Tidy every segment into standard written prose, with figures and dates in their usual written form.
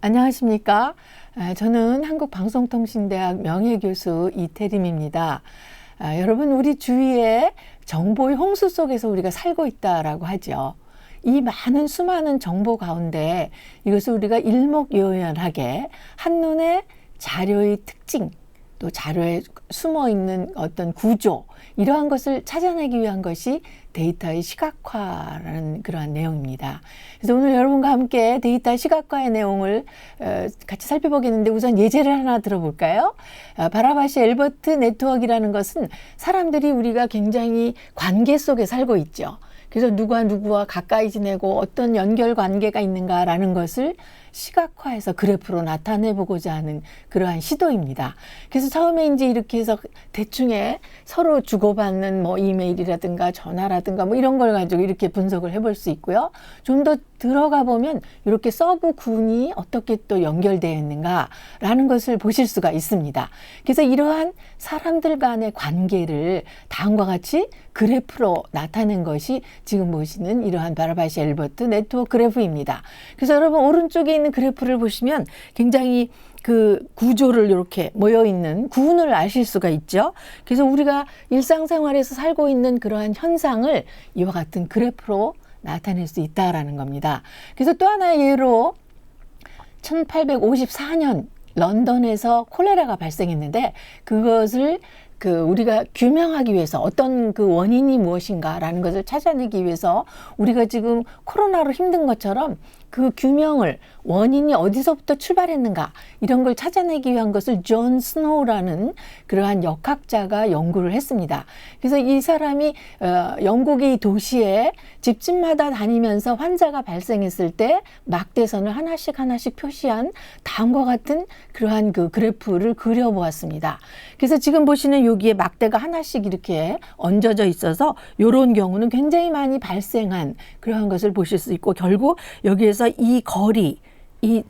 안녕하십니까? 저는 한국방송통신대학 명예교수 이태림입니다. 여러분, 우리 주위에 정보의 홍수 속에서 우리가 살고 있다라고 하죠. 이 많은 수많은 정보 가운데 이것을 우리가 일목요연하게 한눈에 자료의 특징, 또 자료에 숨어 있는 어떤 구조, 이러한 것을 찾아내기 위한 것이 데이터의 시각화라는 그러한 내용입니다. 그래서 오늘 여러분과 함께 데이터 시각화의 내용을 같이 살펴보겠는데, 우선 예제를 하나 들어볼까요? 바라바시 엘버트 네트워크라는 것은 사람들이 우리가 굉장히 관계 속에 살고 있죠. 그래서 누가 누구와 가까이 지내고 어떤 연결 관계가 있는가라는 것을 시각화해서 그래프로 나타내보고자 하는 그러한 시도입니다. 그래서 처음에 이제 이렇게 해서 대충에 서로 주고받는 뭐 이메일이라든가 전화라든가 뭐 이런 걸 가지고 이렇게 분석을 해볼 수 있고요. 좀 더 들어가 보면 이렇게 서브 군이 어떻게 또 연결되어 있는가라는 것을 보실 수가 있습니다. 그래서 이러한 사람들 간의 관계를 다음과 같이 그래프로 나타낸 것이 지금 보시는 이러한 바라바시 엘버트 네트워크 그래프입니다. 그래서 여러분 오른쪽에 있는 그래프를 보시면 굉장히 그 구조를 이렇게 모여 있는 구분을 아실 수가 있죠. 그래서 우리가 일상생활에서 살고 있는 그러한 현상을 이와 같은 그래프로 나타낼 수 있다라는 겁니다. 그래서 또 하나의 예로 1854년 런던에서 콜레라가 발생했는데, 그것을 우리가 규명하기 위해서 어떤 그 원인이 무엇인가라는 것을 찾아내기 위해서 우리가 지금 코로나로 힘든 것처럼 그 규명을, 원인이 어디서부터 출발했는가, 이런 걸 찾아내기 위한 것을 존 스노우라는 그러한 역학자가 연구를 했습니다. 그래서 이 사람이 영국의 도시에 집집마다 다니면서 환자가 발생했을 때 막대선을 하나씩 표시한 다음과 같은 그러한 그 그래프를 그려보았습니다. 그래서 지금 보시는 여기에 막대가 하나씩 이렇게 얹어져 있어서 이런 경우는 굉장히 많이 발생한 그러한 것을 보실 수 있고, 결국 여기에서 이 거리, 이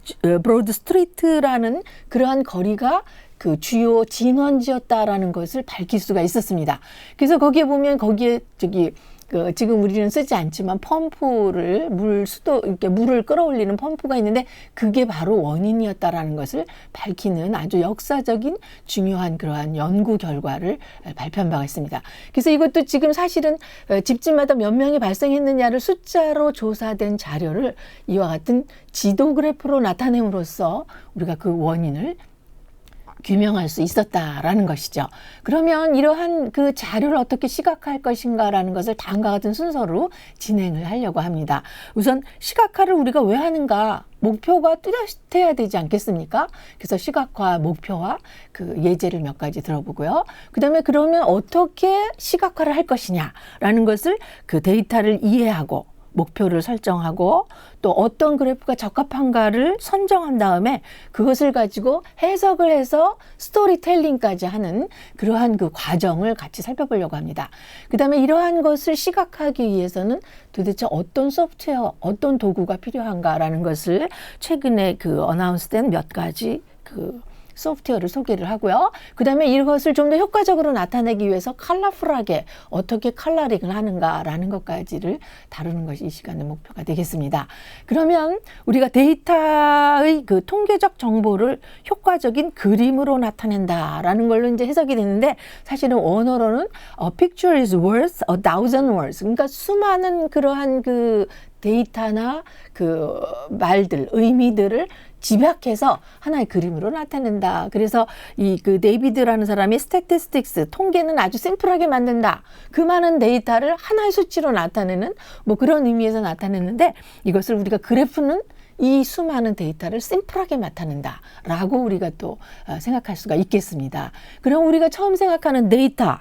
브로드 스트리트라는 그러한 거리가 그 주요 진원지였다라는 것을 밝힐 수가 있었습니다. 그래서 거기에 보면 거기에 지금 우리는 쓰지 않지만 펌프를 이렇게 물을 끌어올리는 펌프가 있는데, 그게 바로 원인이었다라는 것을 밝히는 아주 역사적인 중요한 그러한 연구 결과를 발표한 바가 있습니다. 그래서 이것도 지금 사실은 집집마다 몇 명이 발생했느냐를 숫자로 조사된 자료를 이와 같은 지도 그래프로 나타냄으로써 우리가 그 원인을 규명할 수 있었다라는 것이죠. 그러면 이러한 그 자료를 어떻게 시각화할 것인가라는 것을 다음과 같은 순서로 진행을 하려고 합니다. 우선 시각화를 우리가 왜 하는가? 목표가 뚜렷해야 되지 않겠습니까? 그래서 시각화 목표와 그 예제를 몇 가지 들어보고요. 그다음에 그러면 어떻게 시각화를 할 것이냐라는 것을 그 데이터를 이해하고 목표를 설정하고 또 어떤 그래프가 적합한가를 선정한 다음에 그것을 가지고 해석을 해서 스토리텔링까지 하는 그러한 그 과정을 같이 살펴보려고 합니다. 그 다음에 이러한 것을 시각화하기 위해서는 도대체 어떤 소프트웨어, 어떤 도구가 필요한가라는 것을 최근에 그 어나운스된 몇 가지 소프트웨어를 소개를 하고요. 그 다음에 이것을 좀 더 효과적으로 나타내기 위해서 컬러풀하게 어떻게 컬러링을 하는가라는 것까지를 다루는 것이 이 시간의 목표가 되겠습니다. 그러면 우리가 데이터의 그 통계적 정보를 효과적인 그림으로 나타낸다라는 걸로 이제 해석이 되는데, 사실은 원어로는 A picture is worth a thousand words. 그러니까 수많은 그러한 그 데이터나 그 말들, 의미들을 집약해서 하나의 그림으로 나타낸다. 그래서 그 데이비드라는 사람이 스태티스틱스, 통계는 아주 심플하게 만든다. 그 많은 데이터를 하나의 수치로 나타내는 뭐 그런 의미에서 나타냈는데, 이것을 우리가 그래프는 이 수많은 데이터를 심플하게 나타낸다라고 우리가 또 생각할 수가 있겠습니다. 그럼 우리가 처음 생각하는 데이터,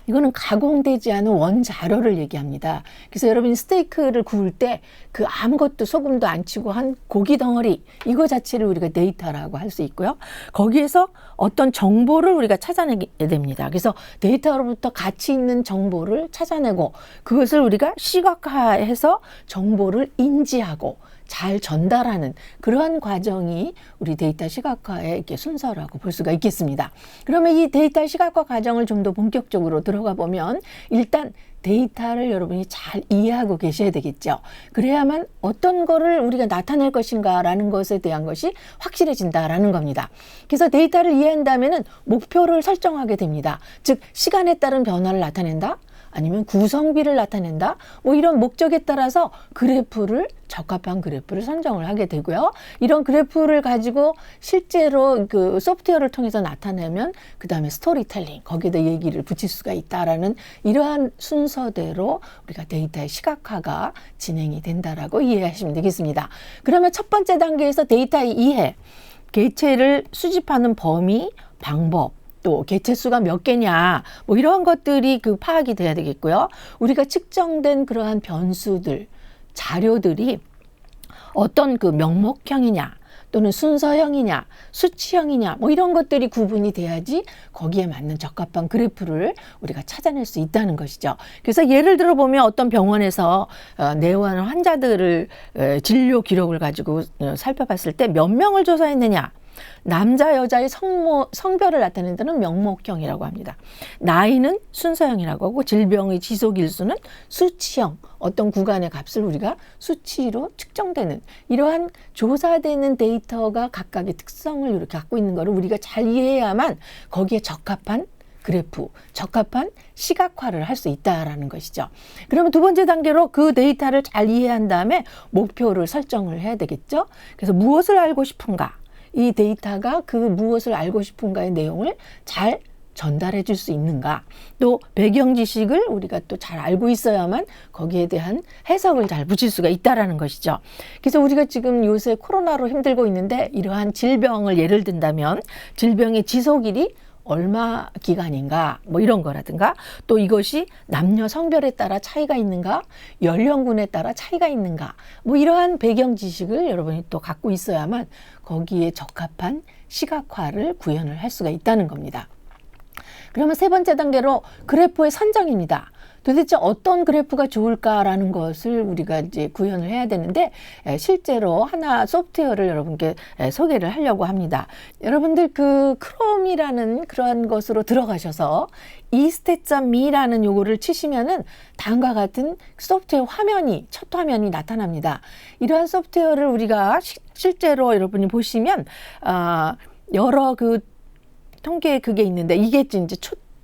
이거는 가공되지 않은 원자료를 얘기합니다. 그래서 여러분이 스테이크를 구울 때 그 아무것도 소금도 안 치고 한 고기 덩어리, 이거 자체를 우리가 데이터라고 할 수 있고요. 거기에서 어떤 정보를 우리가 찾아내게 됩니다. 그래서 데이터로부터 가치 있는 정보를 찾아내고 그것을 우리가 시각화해서 정보를 인지하고 잘 전달하는 그러한 과정이 우리 데이터 시각화의 이렇게 순서라고 볼 수가 있겠습니다. 그러면 이 데이터 시각화 과정을 좀 더 본격적으로 들어가 보면 일단 데이터를 여러분이 잘 이해하고 계셔야 되겠죠. 그래야만 어떤 거를 우리가 나타낼 것인가라는 것에 대한 것이 확실해진다라는 겁니다. 그래서 데이터를 이해한다면은 목표를 설정하게 됩니다. 즉 시간에 따른 변화를 나타낸다. 아니면 구성비를 나타낸다. 뭐 이런 목적에 따라서 적합한 그래프를 선정을 하게 되고요. 이런 그래프를 가지고 실제로 그 소프트웨어를 통해서 나타내면 그 다음에 스토리텔링, 거기에다 얘기를 붙일 수가 있다라는 이러한 순서대로 우리가 데이터의 시각화가 진행이 된다라고 이해하시면 되겠습니다. 그러면 첫 번째 단계에서 데이터의 이해, 객체를 수집하는 범위, 방법, 또 개체 수가 몇 개냐, 뭐 이러한 것들이 그 파악이 돼야 되겠고요. 우리가 측정된 그러한 변수들, 자료들이 어떤 그 명목형이냐, 또는 순서형이냐, 수치형이냐, 뭐 이런 것들이 구분이 돼야지 거기에 맞는 적합한 그래프를 우리가 찾아낼 수 있다는 것이죠. 그래서 예를 들어 보면 어떤 병원에서 내원 환자들을 진료 기록을 가지고 살펴봤을 때 몇 명을 조사했느냐, 남자 여자의 성별을 나타내는 데는 명목형이라고 합니다. 나이는 순서형이라고 하고 질병의 지속일수는 수치형, 어떤 구간의 값을 우리가 수치로 측정되는 이러한 조사되는 데이터가 각각의 특성을 이렇게 갖고 있는 것을 우리가 잘 이해해야만 거기에 적합한 그래프, 적합한 시각화를 할 수 있다라는 것이죠. 그러면 두 번째 단계로 그 데이터를 잘 이해한 다음에 목표를 설정을 해야 되겠죠. 그래서 무엇을 알고 싶은가? 이 데이터가 그 무엇을 알고 싶은가의 내용을 잘 전달해 줄 수 있는가, 또 배경 지식을 우리가 또 잘 알고 있어야만 거기에 대한 해석을 잘 붙일 수가 있다라는 것이죠. 그래서 우리가 지금 요새 코로나로 힘들고 있는데 이러한 질병을 예를 든다면 질병의 지속일이 얼마 기간인가, 뭐 이런 거라든가, 또 이것이 남녀 성별에 따라 차이가 있는가, 연령군에 따라 차이가 있는가, 뭐 이러한 배경 지식을 여러분이 또 갖고 있어야만 거기에 적합한 시각화를 구현을 할 수가 있다는 겁니다. 그러면 세 번째 단계로 그래프의 선정입니다. 도대체 어떤 그래프가 좋을까라는 것을 우리가 이제 구현을 해야 되는데 실제로 하나 소프트웨어를 여러분께 소개를 하려고 합니다. 여러분들 그 크롬이라는 그러한 것으로 들어가셔서 eStat.me라는 요거를 치시면은 다음과 같은 소프트웨어 화면이 첫 화면이 나타납니다. 이러한 소프트웨어를 우리가 실제로 여러분이 보시면 여러 그 통계 그게 있는데 이게 이제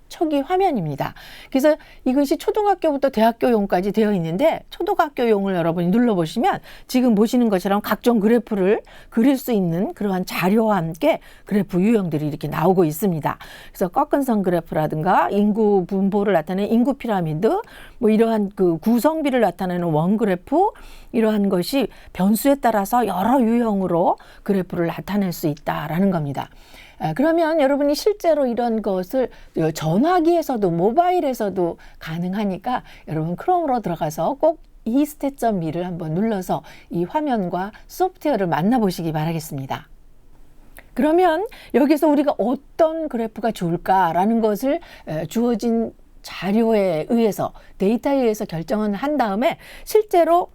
초기 화면입니다. 그래서 이것이 초등학교부터 대학교용까지 되어 있는데 초등학교용을 여러분이 눌러보시면 지금 보시는 것처럼 각종 그래프를 그릴 수 있는 그러한 자료와 함께 그래프 유형들이 이렇게 나오고 있습니다. 그래서 꺾은 선 그래프라든가 인구 분포를 나타내는 인구 피라미드, 뭐 이러한 그 구성비를 나타내는 원 그래프, 이러한 것이 변수에 따라서 여러 유형으로 그래프를 나타낼 수 있다라는 겁니다. 그러면 여러분이 실제로 이런 것을 전화기에서도 모바일에서도 가능하니까 여러분 크롬으로 들어가서 꼭 eStat.me를 한번 눌러서 이 화면과 소프트웨어를 만나보시기 바라겠습니다. 그러면 여기서 우리가 어떤 그래프가 좋을까라는 것을 주어진 자료에 의해서 데이터에 의해서 결정을 한 다음에 실제로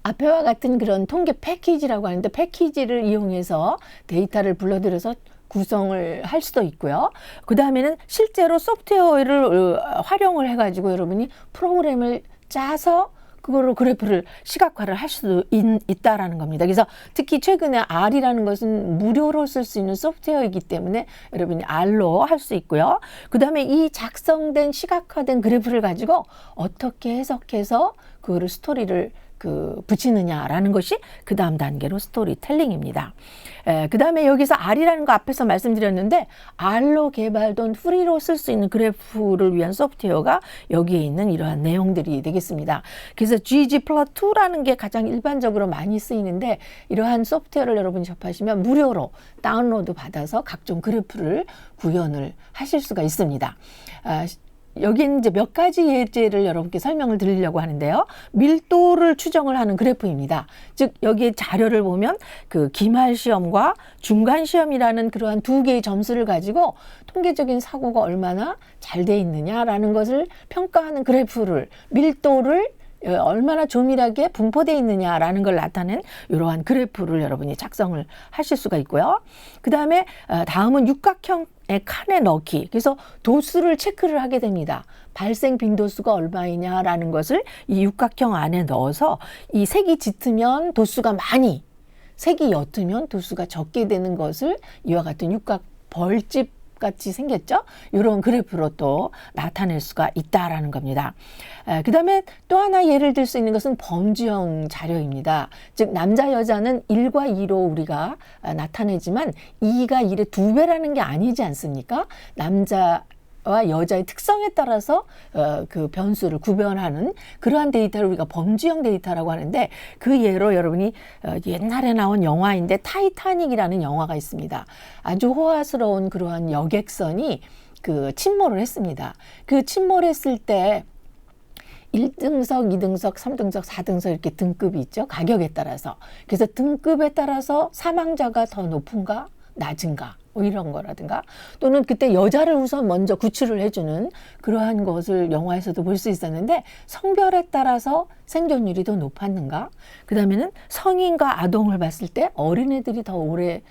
앞에와 같은 그런 통계 패키지라고 하는데 패키지를 이용해서 데이터를 불러들여서 구성을 할 수도 있고요. 그 다음에는 실제로 소프트웨어를 활용을 해가지고 여러분이 프로그램을 짜서 그거로 그래프를 시각화를 할 수도 있다라는 겁니다. 그래서 특히 최근에 R이라는 것은 무료로 쓸 수 있는 소프트웨어이기 때문에 여러분이 R로 할 수 있고요. 그 다음에 이 작성된 시각화된 그래프를 가지고 어떻게 해석해서 그거를 스토리를 붙이느냐라는 것이 그 다음 단계로 스토리텔링입니다. 그 다음에 여기서 R이라는 거 앞에서 말씀드렸는데 R로 개발된 프리로 쓸 수 있는 그래프를 위한 소프트웨어가 여기에 있는 이러한 내용들이 되겠습니다. 그래서 ggplot2라는 게 가장 일반적으로 많이 쓰이는데 이러한 소프트웨어를 여러분이 접하시면 무료로 다운로드 받아서 각종 그래프를 구현을 하실 수가 있습니다. 여기는 이제 몇 가지 예제를 여러분께 설명을 드리려고 하는데요. 밀도를 추정을 하는 그래프입니다. 즉 여기에 자료를 보면 그 기말 시험과 중간 시험이라는 그러한 두 개의 점수를 가지고 통계적인 사고가 얼마나 잘 돼 있느냐라는 것을 평가하는 그래프를 밀도를 얼마나 조밀하게 분포되어 있느냐라는 걸 나타낸 이러한 그래프를 여러분이 작성을 하실 수가 있고요. 그 다음에 다음은 육각형의 칸에 넣기. 그래서 도수를 체크를 하게 됩니다. 발생 빈도수가 얼마이냐라는 것을 이 육각형 안에 넣어서 이 색이 짙으면 도수가 많이, 색이 옅으면 도수가 적게 되는 것을 이와 같은 육각 벌집 같이 생겼죠. 이런 그래프로 또 나타낼 수가 있다라는 겁니다. 그 다음에 또 하나 예를 들 수 있는 것은 범주형 자료입니다. 즉 남자 여자는 1과 2로 우리가 나타내지만 2가 1의 2배라는 게 아니지 않습니까? 남자와 여자의 특성에 따라서 그 변수를 구별하는 그러한 데이터를 우리가 범주형 데이터라고 하는데, 그 예로 여러분이 옛날에 나온 영화인데 타이타닉이라는 영화가 있습니다. 아주 호화스러운 그러한 여객선이 그 침몰을 했습니다. 그 침몰했을 때 1등석, 2등석, 3등석, 4등석 이렇게 등급이 있죠. 가격에 따라서. 그래서 등급에 따라서 사망자가 더 높은가 낮은가 뭐 이런 거라든가, 또는 그때 여자를 우선 먼저 구출을 해주는 그러한 것을 영화에서도 볼 수 있었는데, 성별에 따라서 생존율이 더 높았는가, 그 다음에는 성인과 아동을 봤을 때 어린애들이 더 오래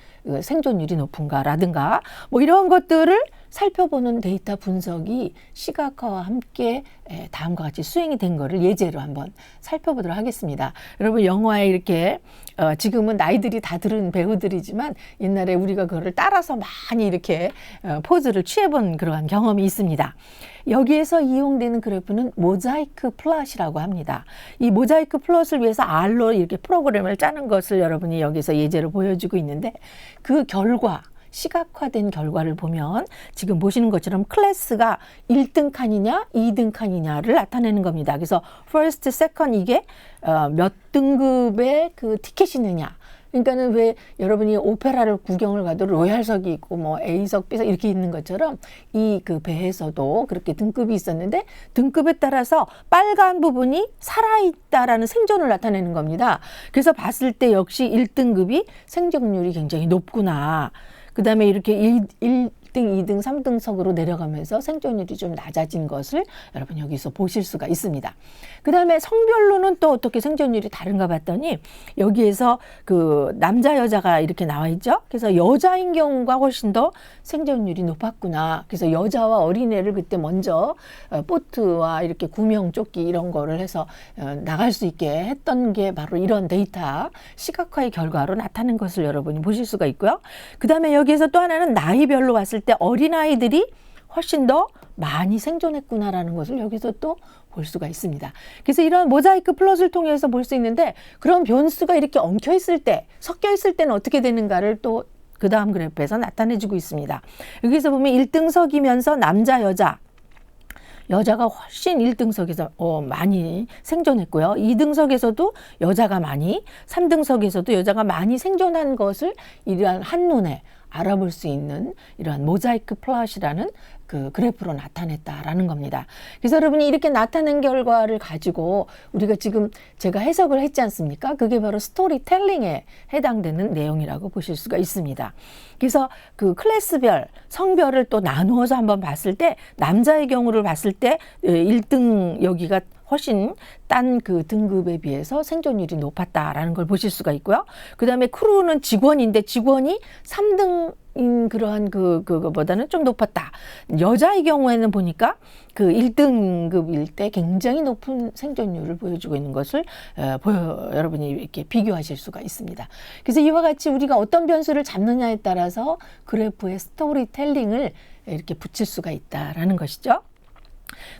생존율이 높은가라든가, 뭐 이런 것들을 살펴보는 데이터 분석이 시각화와 함께 다음과 같이 수행이 된 거를 예제로 한번 살펴보도록 하겠습니다. 여러분 영화에 이렇게 지금은 나이들이 다 들은 배우들이지만 옛날에 우리가 그거를 따라서 많이 이렇게 포즈를 취해본 그러한 경험이 있습니다. 여기에서 이용되는 그래프는 모자이크 플롯이라고 합니다. 이 모자이크 플롯을 위해서 R로 이렇게 프로그램을 짜는 것을 여러분이 여기서 예제로 보여주고 있는데, 그 결과 시각화된 결과를 보면 지금 보시는 것처럼 클래스가 1등 칸이냐 2등 칸이냐를 나타내는 겁니다. 그래서 first, second 이게 몇 등급의 그 티켓이 있느냐. 그러니까는 왜 여러분이 오페라를 구경을 가도 로얄석이 있고 뭐 A석, B석 이렇게 있는 것처럼 이 그 배에서도 그렇게 등급이 있었는데, 등급에 따라서 빨간 부분이 살아있다라는 생존을 나타내는 겁니다. 그래서 봤을 때 역시 1등급이 생존율이 굉장히 높구나. 그 다음에 이렇게 1등, 2등, 3등석으로 내려가면서 생존율이 좀 낮아진 것을 여러분 여기서 보실 수가 있습니다. 그 다음에 성별로는 또 어떻게 생존율이 다른가 봤더니, 여기에서 그 남자 여자가 이렇게 나와 있죠. 그래서 여자인 경우가 훨씬 더 생존율이 높았구나. 그래서 여자와 어린애를 그때 먼저 보트와 이렇게 구명조끼 이런 거를 해서 나갈 수 있게 했던 게 바로 이런 데이터 시각화의 결과로 나타낸 것을 여러분이 보실 수가 있고요. 그 다음에 여기에서 또 하나는 나이별로 봤을 때 어린아이들이 훨씬 더 많이 생존했구나라는 것을 여기서 또 볼 수가 있습니다. 그래서 이런 모자이크 플롯을 통해서 볼 수 있는데, 그런 변수가 이렇게 엉켜 있을 때, 섞여 있을 때는 어떻게 되는가를 또 그 다음 그래프에서 나타내주고 있습니다. 여기서 보면 1등석이면서 남자, 여자가 훨씬 1등석에서 많이 생존했고요. 2등석에서도 여자가 많이, 3등석에서도 여자가 많이 생존한 것을 이러한 한눈에 알아볼 수 있는 이러한 모자이크 플롯이라는 그 그래프로 나타냈다라는 겁니다. 그래서 여러분이 이렇게 나타낸 결과를 가지고 우리가 지금 제가 해석을 했지 않습니까? 그게 바로 스토리텔링에 해당되는 내용이라고 보실 수가 있습니다. 그래서 그 클래스별, 성별을 또 나누어서 한번 봤을 때, 남자의 경우를 봤을 때 1등 여기가 훨씬 딴 그 등급에 비해서 생존율이 높았다라는 걸 보실 수가 있고요. 그 다음에 크루는 직원인데 직원이 3등인 그러한 그거보다는 좀 높았다. 여자의 경우에는 보니까 그 1등급일 때 굉장히 높은 생존율을 보여주고 있는 것을 여러분이 이렇게 비교하실 수가 있습니다. 그래서 이와 같이 우리가 어떤 변수를 잡느냐에 따라서 그래프의 스토리텔링을 이렇게 붙일 수가 있다라는 것이죠.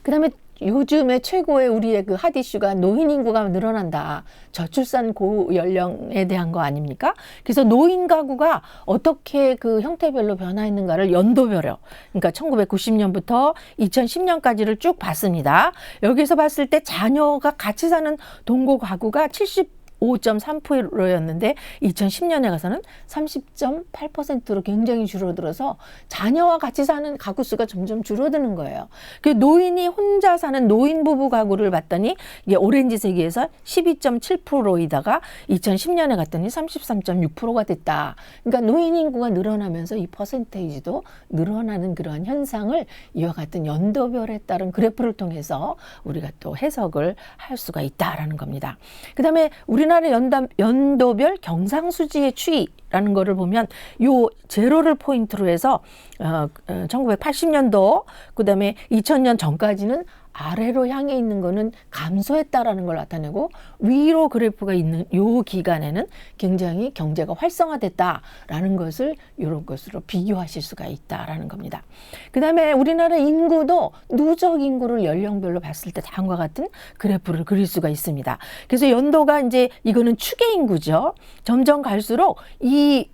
그 다음에 요즘에 최고의 우리의 그 핫 이슈가 노인 인구가 늘어난다. 저출산 고연령에 대한 거 아닙니까? 그래서 노인 가구가 어떻게 그 형태별로 변화했는가를 연도별로, 그러니까 1990년부터 2010년까지를 쭉 봤습니다. 여기서 봤을 때 자녀가 같이 사는 동거 가구가 25.3%였는데 2010년에 가서는 30.8%로 굉장히 줄어들어서 자녀와 같이 사는 가구 수가 점점 줄어드는 거예요. 그 노인이 혼자 사는 노인 부부 가구를 봤더니 이게 오렌지색에서 12.7%이다가 2010년에 갔더니 33.6%가 됐다. 그러니까 노인 인구가 늘어나면서 이 퍼센테이지도 늘어나는 그러한 현상을 이와 같은 연도별에 따른 그래프를 통해서 우리가 또 해석을 할 수가 있다라는 겁니다. 그 다음에 우리나라 연도별 경상수지의 추이라는 거를 보면 요 제로를 포인트로 해서 1980년도 그 다음에 2000년 전까지는 아래로 향해 있는 거는 감소했다라는 걸 나타내고 위로 그래프가 있는 요 기간에는 굉장히 경제가 활성화됐다라는 것을 이런 것으로 비교하실 수가 있다라는 겁니다. 그 다음에 우리나라 인구도 누적 인구를 연령별로 봤을 때 다음과 같은 그래프를 그릴 수가 있습니다. 그래서 연도가 이제 이거는 추계 인구죠. 점점 갈수록 이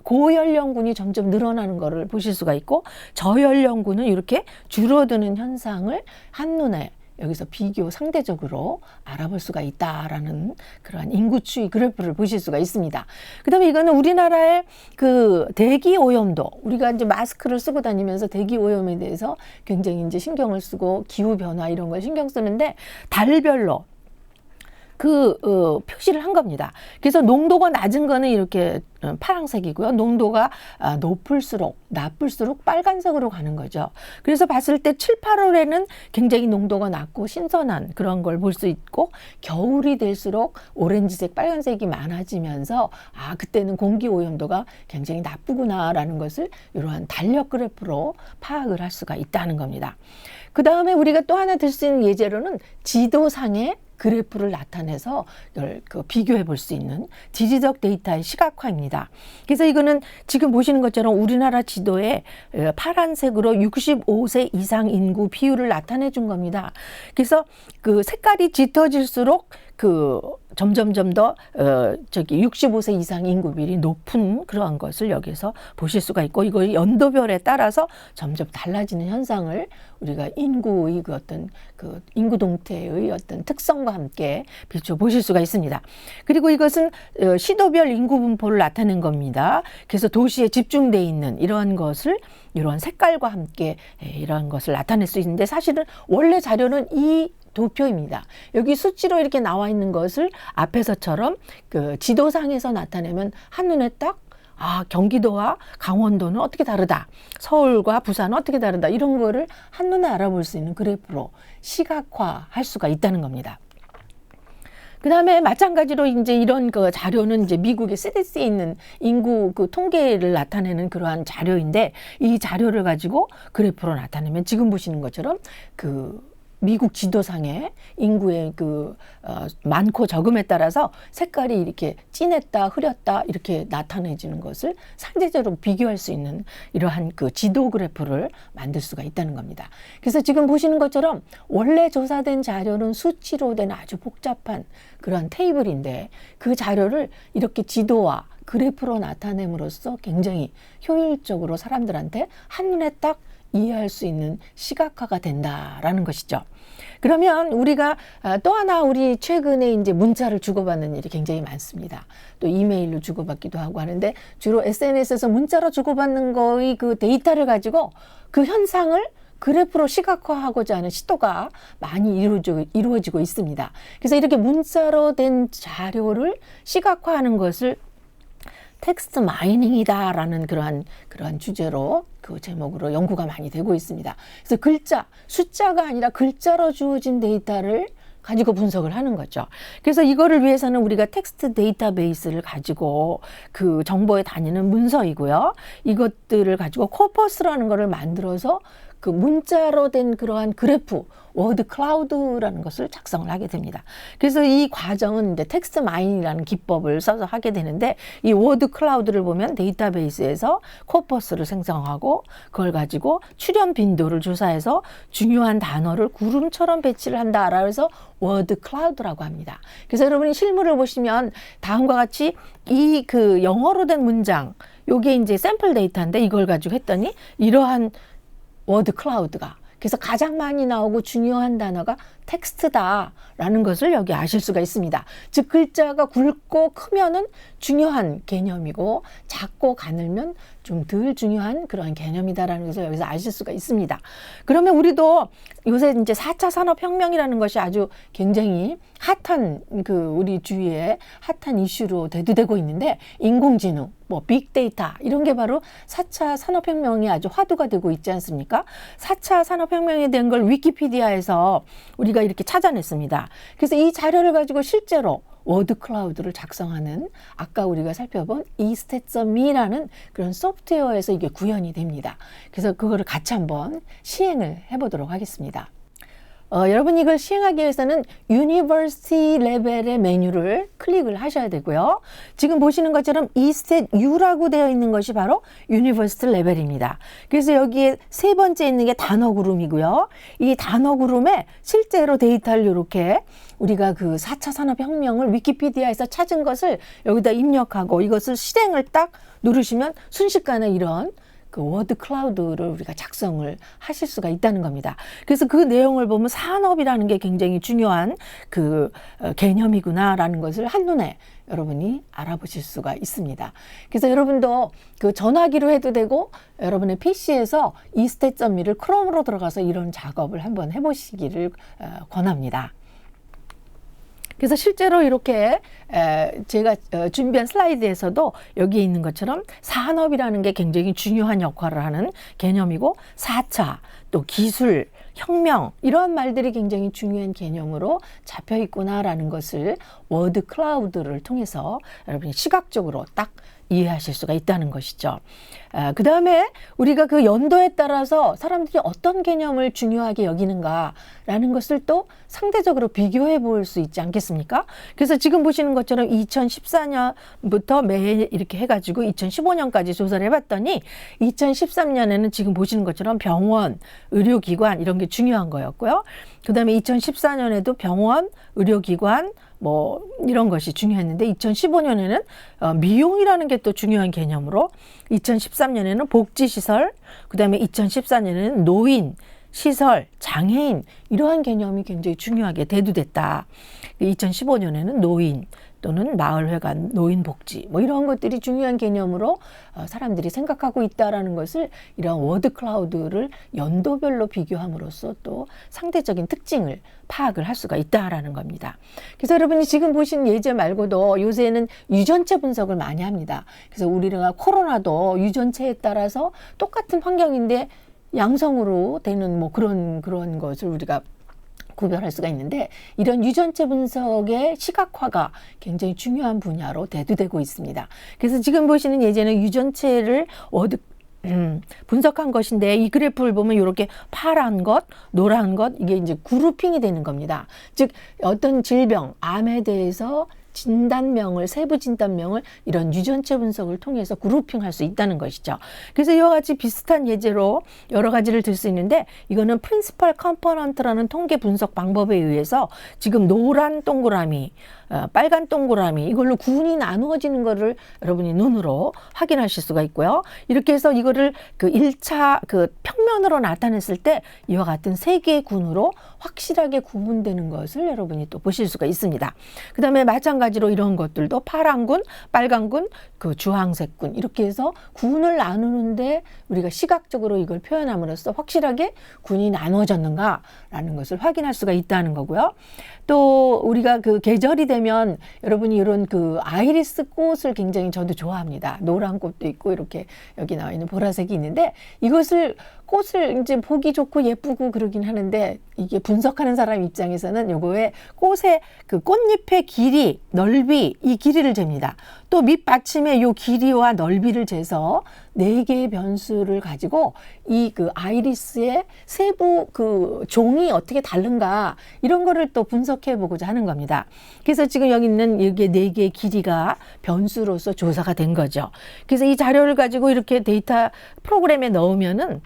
고연령군이 점점 늘어나는 거를 보실 수가 있고 저연령군은 이렇게 줄어드는 현상을 한눈에 여기서 비교 상대적으로 알아볼 수가 있다라는 그러한 인구 추이 그래프를 보실 수가 있습니다. 그 다음에 이거는 우리나라의 그 대기 오염도, 우리가 이제 마스크를 쓰고 다니면서 대기 오염에 대해서 굉장히 이제 신경을 쓰고 기후 변화 이런 걸 신경 쓰는데 달별로 표시를 한 겁니다. 그래서 농도가 낮은 거는 이렇게 파란색이고요. 농도가 높을수록 나쁠수록 빨간색으로 가는 거죠. 그래서 봤을 때 7, 8월에는 굉장히 농도가 낮고 신선한 그런 걸 볼 수 있고 겨울이 될수록 오렌지색, 빨간색이 많아지면서 그때는 공기 오염도가 굉장히 나쁘구나라는 것을 이러한 달력 그래프로 파악을 할 수가 있다는 겁니다. 그 다음에 우리가 또 하나 들 수 있는 예제로는 지도상의 그래프를 나타내서 비교해 볼 수 있는 지리적 데이터의 시각화입니다. 그래서 이거는 지금 보시는 것처럼 우리나라 지도에 파란색으로 65세 이상 인구 비율을 나타내 준 겁니다. 그래서 그 색깔이 짙어질수록 점점 더 65세 이상 인구 비율이 높은 그러한 것을 여기서 보실 수가 있고 이거 연도별에 따라서 점점 달라지는 현상을 우리가 인구의 인구 동태의 어떤 특성과 함께 비춰 보실 수가 있습니다. 그리고 이것은 시도별 인구 분포를 나타낸 겁니다. 그래서 도시에 집중돼 있는 이러한 색깔과 함께 이러한 것을 나타낼 수 있는데 사실은 원래 자료는 이 도표입니다. 여기 수치로 이렇게 나와 있는 것을 앞에서처럼 지도상에서 나타내면 한눈에 딱 경기도와 강원도는 어떻게 다르다. 서울과 부산은 어떻게 다르다. 이런 거를 한눈에 알아볼 수 있는 그래프로 시각화할 수가 있다는 겁니다. 그 다음에 마찬가지로 이제 이런 자료는 이제 미국의 CDC에 있는 인구 통계를 나타내는 그러한 자료인데 이 자료를 가지고 그래프로 나타내면 지금 보시는 것처럼 미국 지도상의 인구의 많고 적음에 따라서 색깔이 이렇게 진했다, 흐렸다 이렇게 나타내지는 것을 상대적으로 비교할 수 있는 이러한 지도 그래프를 만들 수가 있다는 겁니다. 그래서 지금 보시는 것처럼 원래 조사된 자료는 수치로 된 아주 복잡한 그러한 테이블인데 그 자료를 이렇게 지도와 그래프로 나타냄으로써 굉장히 효율적으로 사람들한테 한눈에 딱 이해할 수 있는 시각화가 된다라는 것이죠. 그러면 우리가 또 하나 우리 최근에 이제 문자를 주고받는 일이 굉장히 많습니다. 또 이메일로 주고받기도 하고 하는데 주로 SNS에서 문자로 주고받는 거의 데이터를 가지고 그 현상을 그래프로 시각화하고자 하는 시도가 많이 이루어지고 있습니다. 그래서 이렇게 문자로 된 자료를 시각화하는 것을 텍스트 마이닝이다라는 그러한 주제로 제목으로 연구가 많이 되고 있습니다. 그래서 숫자가 아니라 글자로 주어진 데이터를 가지고 분석을 하는 거죠. 그래서 이거를 위해서는 우리가 텍스트 데이터베이스를 가지고 그 정보에 다니는 문서이고요. 이것들을 가지고 코퍼스라는 거를 만들어서 문자로 된 그러한 그래프, 워드 클라우드라는 것을 작성을 하게 됩니다. 그래서 이 과정은 이제 텍스트 마이닝이라는 기법을 써서 하게 되는데 이 워드 클라우드를 보면 데이터베이스에서 코퍼스를 생성하고 그걸 가지고 출현 빈도를 조사해서 중요한 단어를 구름처럼 배치를 한다라고 해서 워드 클라우드라고 합니다. 그래서 여러분이 실물을 보시면 다음과 같이 이 영어로 된 문장, 요게 이제 샘플 데이터인데 이걸 가지고 했더니 이러한 워드 클라우드가 그래서 가장 많이 나오고 중요한 단어가 텍스트다라는 것을 여기 아실 수가 있습니다. 즉 글자가 굵고 크면은 중요한 개념이고 작고 가늘면 좀 덜 중요한 그런 개념이다라는 것을 여기서 아실 수가 있습니다. 그러면 우리도 요새 이제 4차 산업혁명이라는 것이 아주 굉장히 핫한 우리 주위에 핫한 이슈로 대두되고 있는데 인공지능, 뭐 빅데이터 이런 게 바로 4차 산업혁명이 아주 화두가 되고 있지 않습니까? 4차 산업혁명에 대한 걸 위키피디아에서 우리가 이렇게 찾아냈습니다. 그래서 이 자료를 가지고 실제로 워드 클라우드를 작성하는 아까 우리가 살펴본 이스탯서미라는 그런 소프트웨어에서 이게 구현이 됩니다. 그래서 그거를 같이 한번 시행을 해보도록 하겠습니다. 여러분 이걸 시행하기 위해서는 유니버시티 레벨의 메뉴를 클릭을 하셔야 되고요. 지금 보시는 것처럼 이스탯U라고 되어 있는 것이 바로 유니버시티 레벨입니다. 그래서 여기에 세 번째 있는 게 단어 구름이고요. 이 단어 구름에 실제로 데이터를 이렇게 우리가 그 4차 산업혁명을 위키피디아에서 찾은 것을 여기다 입력하고 이것을 실행을 딱 누르시면 순식간에 이런 그 워드 클라우드를 우리가 작성을 하실 수가 있다는 겁니다. 그래서 그 내용을 보면 산업이라는 게 굉장히 중요한 그 개념이구나라는 것을 한눈에 여러분이 알아보실 수가 있습니다. 그래서 여러분도 그 전화기로 해도 되고 여러분의 PC에서 이스탯서미를 크롬으로 들어가서 이런 작업을 한번 해보시기를 권합니다. 그래서 실제로 이렇게 제가 준비한 슬라이드에서도 여기에 있는 것처럼 산업이라는 게 굉장히 중요한 역할을 하는 개념이고 4차 또 기술, 혁명 이러한 말들이 굉장히 중요한 개념으로 잡혀 있구나라는 것을 워드 클라우드를 통해서 여러분이 시각적으로 딱 이해하실 수가 있다는 것이죠. 그 다음에 우리가 그 연도에 따라서 사람들이 어떤 개념을 중요하게 여기는가라는 것을 또 상대적으로 비교해 볼 수 있지 않겠습니까? 그래서 지금 보시는 것처럼 2014년부터 매해 이렇게 해가지고 2015년까지 조사를 해봤더니 2013년에는 지금 보시는 것처럼 병원, 의료기관 이런 게 중요한 거였고요. 그 다음에 2014년에도 병원, 의료기관 뭐 이런 것이 중요했는데 2015년에는 미용이라는 게 또 중요한 개념으로 2013년에는 복지시설, 그 다음에 2014년에는 노인, 시설, 장애인 이러한 개념이 굉장히 중요하게 대두됐다. 2015년에는 노인 또는 마을회관, 노인복지 뭐 이런 것들이 중요한 개념으로 사람들이 생각하고 있다라는 것을 이런 워드 클라우드를 연도별로 비교함으로써 또 상대적인 특징을 파악을 할 수가 있다라는 겁니다. 그래서 여러분이 지금 보신 예제 말고도 요새는 유전체 분석을 많이 합니다. 그래서 우리가 코로나도 유전체에 따라서 똑같은 환경인데 양성으로 되는 뭐 그런 것을 우리가 구별할 수가 있는데 이런 유전체 분석의 시각화가 굉장히 중요한 분야로 대두되고 있습니다. 그래서 지금 보시는 예제는 유전체를 분석한 것인데 이 그래프를 보면 이렇게 파란 것, 노란 것 이게 이제 그룹핑이 되는 겁니다. 즉 어떤 질병, 암에 대해서 진단명을 세부 진단명을 이런 유전체 분석을 통해서 그룹핑할 수 있다는 것이죠. 그래서 이와 같이 비슷한 예제로 여러 가지를 들 수 있는데 이거는 프린시펄 컴포넌트라는 통계 분석 방법에 의해서 지금 노란 동그라미, 빨간 동그라미 이걸로 구분이 나누어지는 거를 여러분이 눈으로 확인하실 수가 있고요. 이렇게 해서 이거를 그 1차 그 평면으로 나타냈을 때 이와 같은 세 개의 군으로 확실하게 구분되는 것을 여러분이 또 보실 수가 있습니다. 그 다음에 마찬가지로 이런 것들도 파란 군, 빨간 군, 그 주황색 군 이렇게 해서 군을 나누는데 우리가 시각적으로 이걸 표현함으로써 확실하게 군이 나누어졌는가라는 것을 확인할 수가 있다는 거고요. 또 우리가 그 계절이 되면 여러분이 이런 그 아이리스 꽃을 굉장히 저도 좋아합니다. 노란 꽃도 있고 이렇게 여기 나와 있는 보라색이 있는데 이것을 꽃을 이제 보기 좋고 예쁘고 그러긴 하는데 이게 분석하는 사람 입장에서는 요거에 꽃의 그 꽃잎의 길이, 넓이 이 길이를 잽니다. 또 밑받침의 요 길이와 넓이를 재서 4개의 변수를 가지고 이 그 아이리스의 세부 그 종이 어떻게 다른가 이런 거를 또 분석해 보고자 하는 겁니다. 그래서 지금 여기 있는 이게 4개의 길이가 변수로서 조사가 된 거죠. 그래서 이 자료를 가지고 이렇게 데이터 프로그램에 넣으면은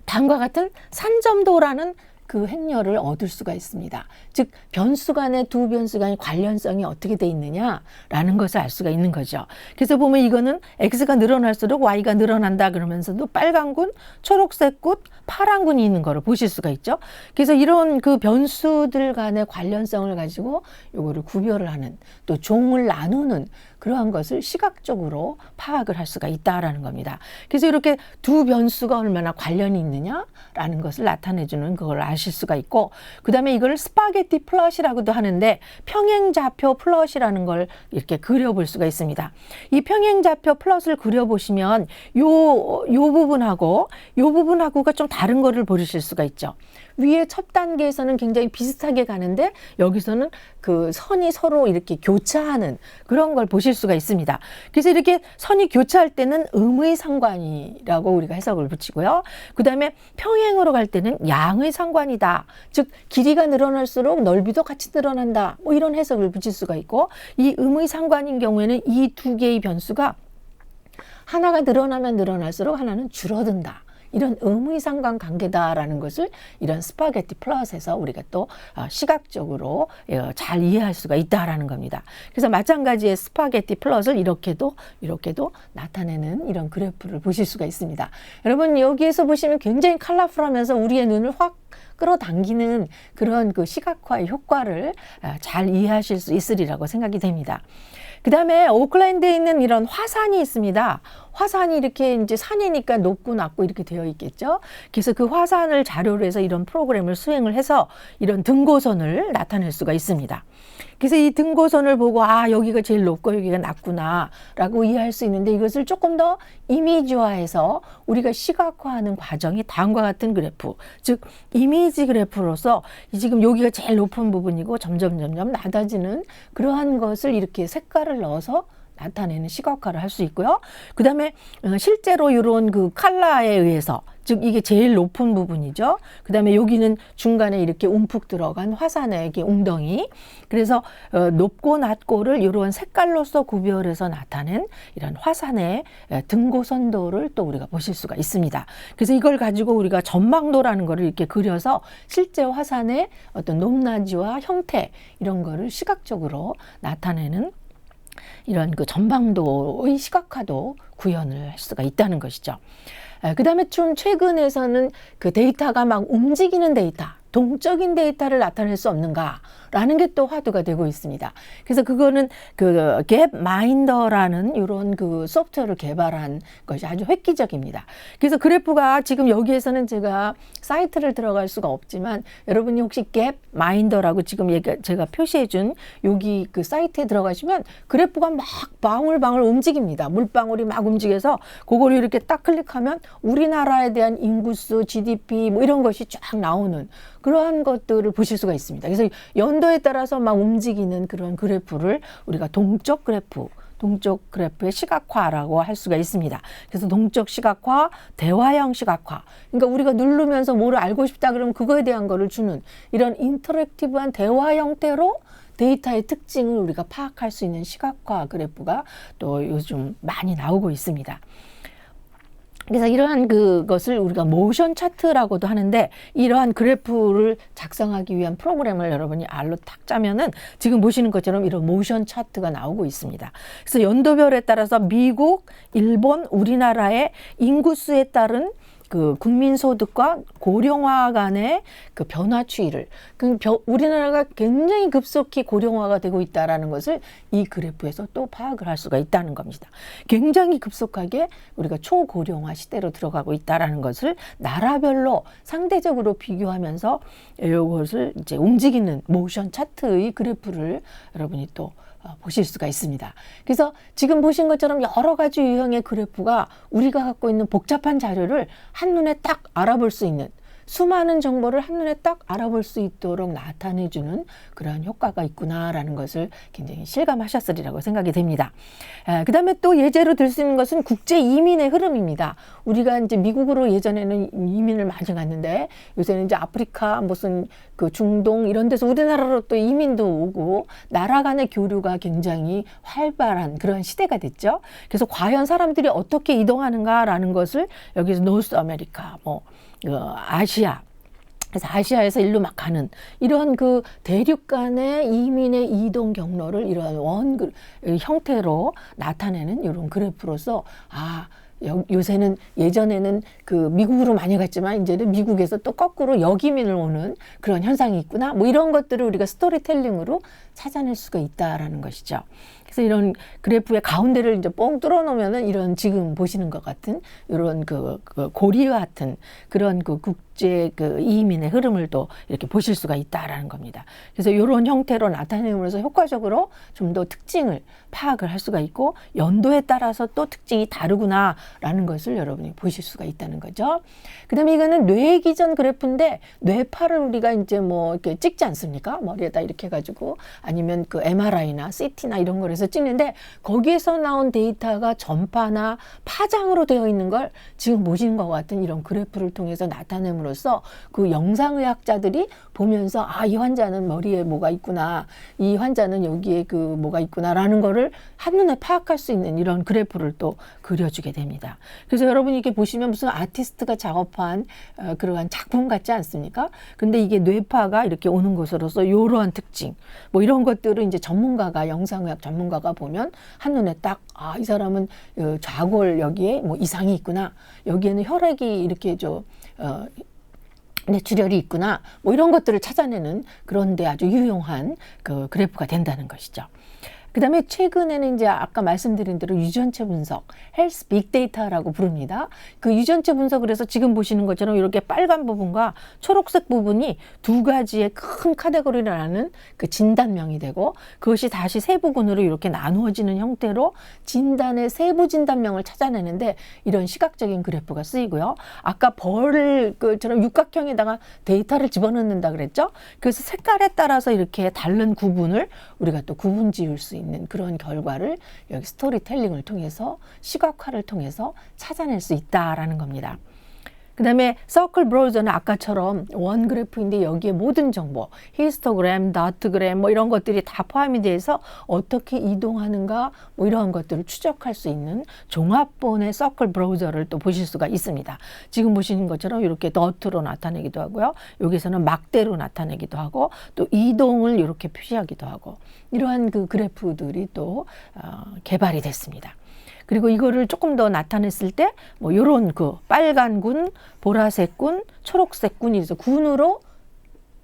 다음과 같은 산점도라는 그 행렬을 얻을 수가 있습니다. 즉 변수 간의 두 변수 간의 관련성이 어떻게 돼 있느냐라는 것을 알 수가 있는 거죠. 그래서 보면 이거는 x가 늘어날수록 y가 늘어난다 그러면서도 빨간 군, 초록색 군, 파란 군이 있는 거를 보실 수가 있죠. 그래서 이런 그 변수들 간의 관련성을 가지고 요거를 구별을 하는, 또 종을 나누는 그러한 것을 시각적으로 파악을 할 수가 있다라는 겁니다. 그래서 이렇게 두 변수가 얼마나 관련이 있느냐라는 것을 나타내주는 그걸 아실 수가 있고, 그 다음에 이걸 스파게티 플롯이라고도 하는데 평행좌표 플롯이라는 걸 이렇게 그려볼 수가 있습니다. 이 평행좌표 플롯을 그려보시면 요 부분하고가 좀 다른 거를 보실 수가 있죠. 위에 첫 단계에서는 굉장히 비슷하게 가는데 여기서는 그 선이 서로 이렇게 교차하는 그런 걸 보실 수가 있습니다. 그래서 이렇게 선이 교차할 때는 음의 상관이라고 우리가 해석을 붙이고요. 그 다음에 평행으로 갈 때는 양의 상관이다. 즉 길이가 늘어날수록 넓이도 같이 늘어난다. 뭐 이런 해석을 붙일 수가 있고, 이 음의 상관인 경우에는 이 두 개의 변수가 하나가 늘어나면 늘어날수록 하나는 줄어든다. 이런 의무상관 관계다라는 것을 이런 스파게티 플롯에서 우리가 또 시각적으로 잘 이해할 수가 있다라는 겁니다. 그래서 마찬가지의 스파게티 플롯을 이렇게도 나타내는 이런 그래프를 보실 수가 있습니다. 여러분 여기에서 보시면 굉장히 컬러풀하면서 우리의 눈을 확 끌어당기는 그런 그 시각화의 효과를 잘 이해하실 수 있으리라고 생각이 됩니다. 그 다음에 오클랜드에 있는 이런 화산이 있습니다. 화산이 이렇게 이제 산이니까 높고 낮고 이렇게 되어 있겠죠. 그래서 그 화산을 자료로 해서 이런 프로그램을 수행을 해서 이런 등고선을 나타낼 수가 있습니다. 그래서 이 등고선을 보고 여기가 제일 높고 여기가 낮구나 라고 이해할 수 있는데, 이것을 조금 더 이미지화해서 우리가 시각화하는 과정이 다음과 같은 그래프, 즉 이미지 그래프로서 지금 여기가 제일 높은 부분이고 점점 낮아지는 그러한 것을 이렇게 색깔을 넣어서 나타내는 시각화를 할 수 있고요. 그 다음에 실제로 이런 그 컬러에 의해서, 즉 이게 제일 높은 부분이죠. 그 다음에 여기는 중간에 이렇게 움푹 들어간 화산의 이렇게 웅덩이, 그래서 높고 낮고를 이런 색깔로서 구별해서 나타낸 이런 화산의 등고선도를 또 우리가 보실 수가 있습니다. 그래서 이걸 가지고 우리가 전망도라는 거를 이렇게 그려서 실제 화산의 어떤 높낮이와 형태 이런 거를 시각적으로 나타내는 이런 그 전망도의 시각화도 구현을 할 수가 있다는 것이죠. 그 다음에 좀 최근에서는 그 데이터가 막 움직이는 데이터, 동적인 데이터를 나타낼 수 없는가라는 게 또 화두가 되고 있습니다. 그래서 그거는 그 갭마인더라는 이런 그 소프트웨어를 개발한 것이 아주 획기적입니다. 그래서 그래프가 지금 여기에서는 제가 사이트를 들어갈 수가 없지만, 여러분이 혹시 갭마인더라고 지금 제가 표시해준 여기 그 사이트에 들어가시면 그래프가 막 방울방울 움직입니다. 물방울이 막 움직여서 그걸 이렇게 딱 클릭하면 우리나라에 대한 인구수, GDP 뭐 이런 것이 쫙 나오는 그러한 것들을 보실 수가 있습니다. 그래서 연도에 따라서 막 움직이는 그런 그래프를 우리가 동적 그래프의 시각화라고 할 수가 있습니다. 그래서 동적 시각화, 대화형 시각화. 그러니까 우리가 누르면서 뭐를 알고 싶다 그러면 그거에 대한 거를 주는 이런 인터랙티브한 대화 형태로 데이터의 특징을 우리가 파악할 수 있는 시각화 그래프가 또 요즘 많이 나오고 있습니다. 그래서 이러한 그것을 우리가 모션 차트라고도 하는데, 이러한 그래프를 작성하기 위한 프로그램을 여러분이 알로 딱 짜면은 지금 보시는 것처럼 이런 모션 차트가 나오고 있습니다. 그래서 연도별에 따라서 미국, 일본, 우리나라의 인구수에 따른 그 국민소득과 고령화 간의 그 변화 추이를, 우리나라가 굉장히 급속히 고령화가 되고 있다는 것을 이 그래프에서 또 파악을 할 수가 있다는 겁니다. 굉장히 급속하게 우리가 초고령화 시대로 들어가고 있다는 것을 나라별로 상대적으로 비교하면서 이것을 이제 움직이는 모션 차트의 그래프를 여러분이 또 보실 수가 있습니다. 그래서 지금 보신 것처럼 여러 가지 유형의 그래프가 우리가 갖고 있는 복잡한 자료를 한눈에 딱 알아볼 수 있는, 수많은 정보를 한눈에 딱 알아볼 수 있도록 나타내주는 그러한 효과가 있구나라는 것을 굉장히 실감하셨으리라고 생각이 됩니다. 그 다음에 또 예제로 들 수 있는 것은 국제 이민의 흐름입니다. 우리가 이제 미국으로 예전에는 이민을 많이 갔는데 요새는 이제 아프리카, 무슨 그 중동 이런 데서 우리나라로 또 이민도 오고 나라 간의 교류가 굉장히 활발한 그런 시대가 됐죠. 그래서 과연 사람들이 어떻게 이동하는가라는 것을 여기서 노스 아메리카, 아시아, 그래서 아시아에서 일로 막 가는 이런 그 대륙 간의 이민의 이동 경로를 이러한 형태로 나타내는 이런 그래프로서 요새는 예전에는 그 미국으로 많이 갔지만 이제는 미국에서 또 거꾸로 여기민을 오는 그런 현상이 있구나. 뭐 이런 것들을 우리가 스토리텔링으로 찾아낼 수가 있다라는 것이죠. 그래서 이런 그래프의 가운데를 이제 뻥 뚫어 놓으면은 이런 지금 보시는 것 같은 이런 그 고리와 같은 그런 그 국제 그 이민의 흐름을 또 이렇게 보실 수가 있다라는 겁니다. 그래서 이런 형태로 나타내면서 효과적으로 좀 더 특징을 파악을 할 수가 있고 연도에 따라서 또 특징이 다르구나라는 것을 여러분이 보실 수가 있다는 거죠. 그다음에 이거는 뇌기전 그래프인데 뇌파를 우리가 이제 뭐 이렇게 찍지 않습니까? 머리에다 이렇게 해가지고 아니면 그 MRI나 CT나 이런 거에서 찍는데 거기에서 나온 데이터가 전파나 파장으로 되어 있는 걸 지금 보시는 것 같은 이런 그래프를 통해서 나타냄으로써 그 영상의학자들이 보면서 이 환자는 머리에 뭐가 있구나, 이 환자는 여기에 그 뭐가 있구나라는 거를 한눈에 파악할 수 있는 이런 그래프를 또 그려주게 됩니다. 그래서 여러분이 이렇게 보시면 무슨 아티스트가 작업한 그러한 작품 같지 않습니까? 근데 이게 뇌파가 이렇게 오는 것으로서 이러한 특징, 뭐 이런 것들을 이제 전문가가 영상의학 전문가가 보면 한눈에 딱 이 사람은 좌골 여기에 뭐 이상이 있구나, 여기에는 혈액이 이렇게 뇌출혈이 있구나, 뭐 이런 것들을 찾아내는 그런데 아주 유용한 그 그래프가 된다는 것이죠. 그 다음에 최근에는 이제 아까 말씀드린 대로 유전체 분석, 헬스 빅데이터라고 부릅니다. 그 유전체 분석을 해서 지금 보시는 것처럼 이렇게 빨간 부분과 초록색 부분이 두 가지의 큰 카테고리라는 그 진단명이 되고 그것이 다시 세 부분으로 이렇게 나누어지는 형태로 진단의 세부 진단명을 찾아내는데 이런 시각적인 그래프가 쓰이고요. 아까 벌처럼 육각형에다가 데이터를 집어넣는다 그랬죠. 그래서 색깔에 따라서 이렇게 다른 구분을 우리가 또 구분 지을 수 있는 그런 결과를 여기 스토리텔링을 통해서 시각화를 통해서 찾아낼 수 있다라는 겁니다. 그 다음에 서클 브라우저는 아까처럼 원 그래프인데 여기에 모든 정보, 히스토그램, 다트그램 뭐 이런 것들이 다 포함이 돼서 어떻게 이동하는가 뭐 이런 것들을 추적할 수 있는 종합본의 서클 브라우저를 또 보실 수가 있습니다. 지금 보시는 것처럼 이렇게 더트로 나타내기도 하고요. 여기서는 막대로 나타내기도 하고 또 이동을 이렇게 표시하기도 하고 이러한 그 그래프들이 또 개발이 됐습니다. 그리고 이거를 조금 더 나타냈을 때 뭐 요런 그 빨간 군, 보라색 군, 초록색 군이 있어 군으로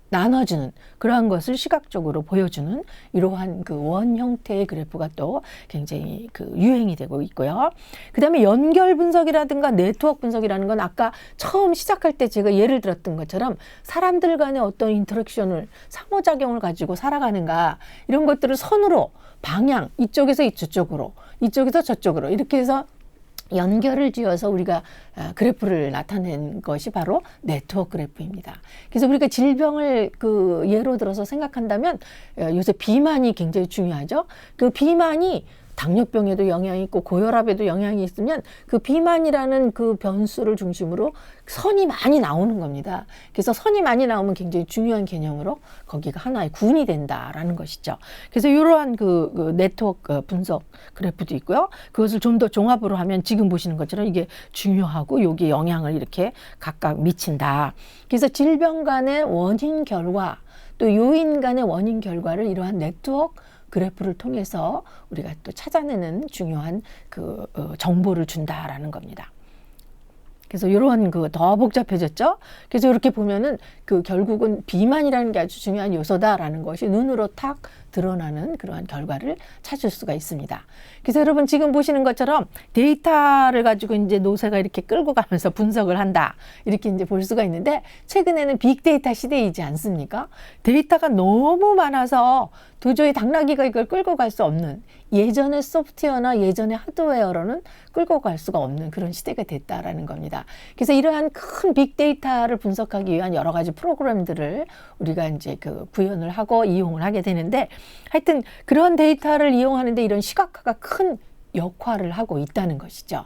나눠주는 그러한 것을 시각적으로 보여주는 이러한 그 원 형태의 그래프가 또 굉장히 그 유행이 되고 있고요. 그 다음에 연결 분석이라든가 네트워크 분석이라는 건 아까 처음 시작할 때 제가 예를 들었던 것처럼 사람들 간의 어떤 인터랙션을 상호작용을 가지고 살아가는가 이런 것들을 선으로 방향 이쪽에서 이쪽으로 이쪽에서 저쪽으로 이렇게 해서 연결을 지어서 우리가 그래프를 나타낸 것이 바로 네트워크 그래프입니다. 그래서 우리가 질병을 그 예로 들어서 생각한다면 요새 비만이 굉장히 중요하죠. 그 비만이 당뇨병에도 영향이 있고 고혈압에도 영향이 있으면 그 비만이라는 그 변수를 중심으로 선이 많이 나오는 겁니다. 그래서 선이 많이 나오면 굉장히 중요한 개념으로 거기가 하나의 군이 된다라는 것이죠. 그래서 이러한 그 네트워크 분석 그래프도 있고요. 그것을 좀 더 종합으로 하면 지금 보시는 것처럼 이게 중요하고 여기에 영향을 이렇게 각각 미친다. 그래서 질병 간의 원인 결과 또 요인 간의 원인 결과를 이러한 네트워크 그래프를 통해서 우리가 또 찾아내는 중요한 그 정보를 준다라는 겁니다. 그래서 이러한 그 더 복잡해졌죠. 그래서 이렇게 보면은 그 결국은 비만이라는 게 아주 중요한 요소다라는 것이 눈으로 탁 드러나는 그러한 결과를 찾을 수가 있습니다. 그래서 여러분 지금 보시는 것처럼 데이터를 가지고 이제 노세가 이렇게 끌고 가면서 분석을 한다. 이렇게 이제 볼 수가 있는데 최근에는 빅데이터 시대이지 않습니까? 데이터가 너무 많아서 도저히 당나귀가 이걸 끌고 갈 수 없는 예전의 소프트웨어나 예전의 하드웨어로는 끌고 갈 수가 없는 그런 시대가 됐다라는 겁니다. 그래서 이러한 큰 빅데이터를 분석하기 위한 여러 가지 프로그램들을 우리가 이제 그 구현을 하고 이용을 하게 되는데 하여튼 그런 데이터를 이용하는데 이런 시각화가 큰 역할을 하고 있다는 것이죠.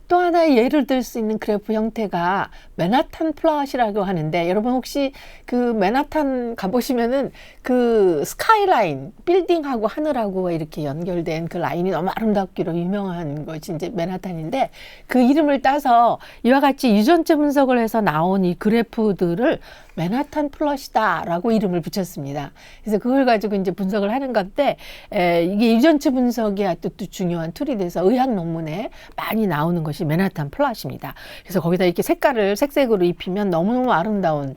또 하나의 예를 들 수 있는 그래프 형태가 맨하탄 플롯이라고 하는데, 여러분 혹시 그 맨하탄 가보시면은 그 스카이라인, 빌딩하고 하늘하고 이렇게 연결된 그 라인이 너무 아름답기로 유명한 것이 이제 맨하탄인데, 그 이름을 따서 이와 같이 유전체 분석을 해서 나온 이 그래프들을 맨하탄 플롯이다라고 이름을 붙였습니다. 그래서 그걸 가지고 이제 분석을 하는 건데, 이게 유전체 분석이 아주 또 중요한 툴이 돼서 의학 논문에 많이 나오는 것이 맨하탄 플롯입니다. 그래서 거기다 이렇게 색색으로 입히면 너무너무 아름다운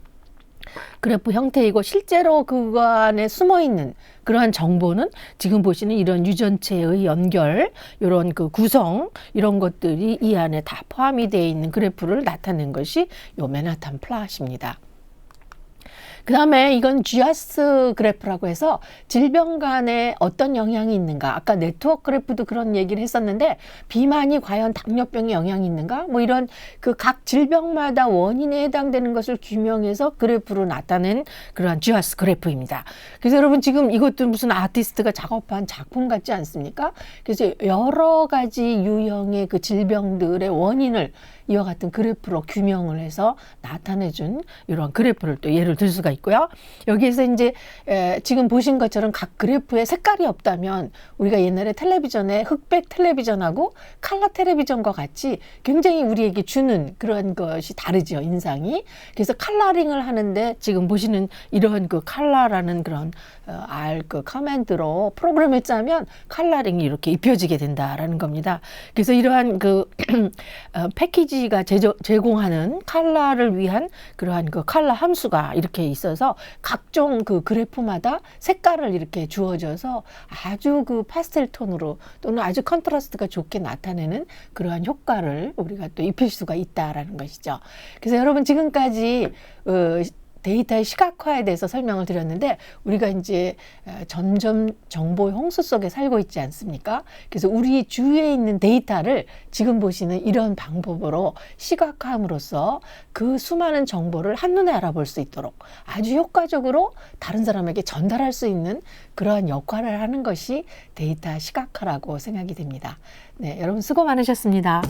그래프 형태이고, 실제로 그거 안에 숨어 있는 그러한 정보는 지금 보시는 이런 유전체의 연결, 이런 그 구성, 이런 것들이 이 안에 다 포함이 되어 있는 그래프를 나타낸 것이 요 맨하탄 플롯입니다. 그 다음에 이건 GIAS 그래프라고 해서 질병 간에 어떤 영향이 있는가. 아까 네트워크 그래프도 그런 얘기를 했었는데, 비만이 과연 당뇨병에 영향이 있는가? 뭐 이런 그 각 질병마다 원인에 해당되는 것을 규명해서 그래프로 나타낸 그러한 GIAS 그래프입니다. 그래서 여러분 지금 이것도 무슨 아티스트가 작업한 작품 같지 않습니까? 그래서 여러 가지 유형의 그 질병들의 원인을 이와 같은 그래프로 규명을 해서 나타내준 이런 그래프를 또 예를 들 수가 있고요. 여기에서 이제 지금 보신 것처럼 각 그래프에 색깔이 없다면, 우리가 옛날에 텔레비전에 흑백 텔레비전하고 컬러 텔레비전과 같이 굉장히 우리에게 주는 그런 것이 다르죠, 인상이. 그래서 컬러링을 하는데 지금 보시는 이런 그 컬러라는 그런 그 커맨드로 프로그램을 짜면 컬러링이 이렇게 입혀지게 된다라는 겁니다. 그래서 이러한 그 패키지가 제공하는 컬러를 위한 그러한 그 컬러 함수가 이렇게 있어서 각종 그 그래프마다 색깔을 이렇게 주어져서 아주 그 파스텔 톤으로 또는 아주 컨트라스트가 좋게 나타내는 그러한 효과를 우리가 또 입힐 수가 있다라는 것이죠. 그래서 여러분 지금까지 데이터의 시각화에 대해서 설명을 드렸는데, 우리가 이제 점점 정보 홍수 속에 살고 있지 않습니까? 그래서 우리 주위에 있는 데이터를 지금 보시는 이런 방법으로 시각화함으로써 그 수많은 정보를 한눈에 알아볼 수 있도록 아주 효과적으로 다른 사람에게 전달할 수 있는 그러한 역할을 하는 것이 데이터 시각화라고 생각이 됩니다. 네, 여러분 수고 많으셨습니다.